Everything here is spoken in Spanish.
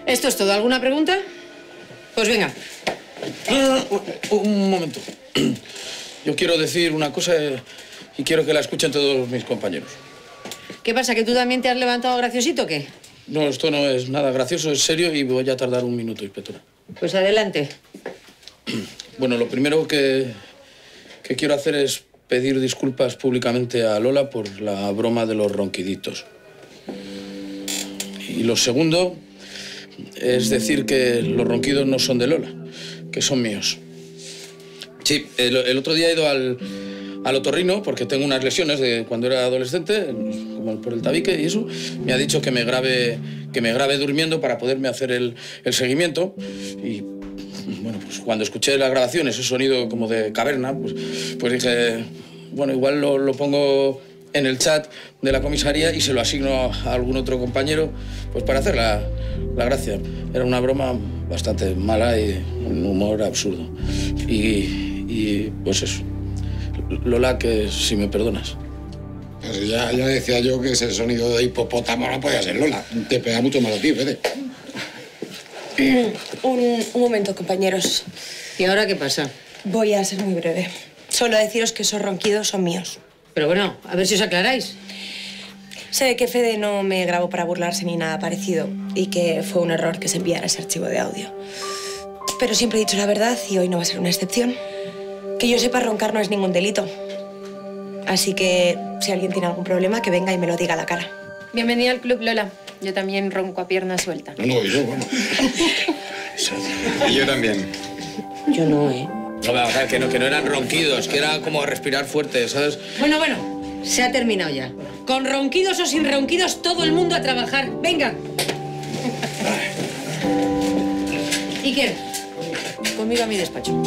Esto es todo. ¿Alguna pregunta? Pues venga. Un momento. Yo quiero decir una cosa y quiero que la escuchen todos mis compañeros. ¿Qué pasa, que tú también te has levantado graciosito o qué? No, esto no es nada gracioso, es serio y voy a tardar un minuto, inspectora. Pues adelante. Bueno, lo primero que quiero hacer es pedir disculpas públicamente a Lola por la broma de los ronquiditos. Y lo segundo es decir que los ronquidos no son de Lola, que son míos. Sí, el otro día he ido al otorrino porque tengo unas lesiones de cuando era adolescente, como por el tabique y eso. Me ha dicho que me grabe durmiendo para poderme hacer el seguimiento. Y bueno, pues cuando escuché la grabación, ese sonido como de caverna, pues dije, bueno, igual lo pongo en el chat de la comisaría y se lo asigno a algún otro compañero, pues para hacer la gracia. Era una broma bastante mala y un humor absurdo. Y pues eso. Lola, que si me perdonas. Pues ya decía yo que ese sonido de hipopótamo no podía ser Lola. Te pega mucho mal a ti, Fede. Un momento, compañeros. ¿Y ahora qué pasa? Voy a ser muy breve. Solo deciros que esos ronquidos son míos. Pero bueno, a ver si os aclaráis. Sé que Fede no me grabó para burlarse ni nada parecido y que fue un error que se enviara ese archivo de audio. Pero siempre he dicho la verdad y hoy no va a ser una excepción. Que yo sepa, roncar no es ningún delito. Así que si alguien tiene algún problema, que venga y me lo diga a la cara. Bienvenida al club, Lola. Yo también ronco a pierna suelta. No, yo, bueno. Y yo también. Yo no, ¿eh? No, vamos a ver, que no eran ronquidos, que era como respirar fuerte, ¿sabes? Bueno, se ha terminado ya. Con ronquidos o sin ronquidos, todo el mundo a trabajar. ¡Venga! Iker, conmigo a mi despacho.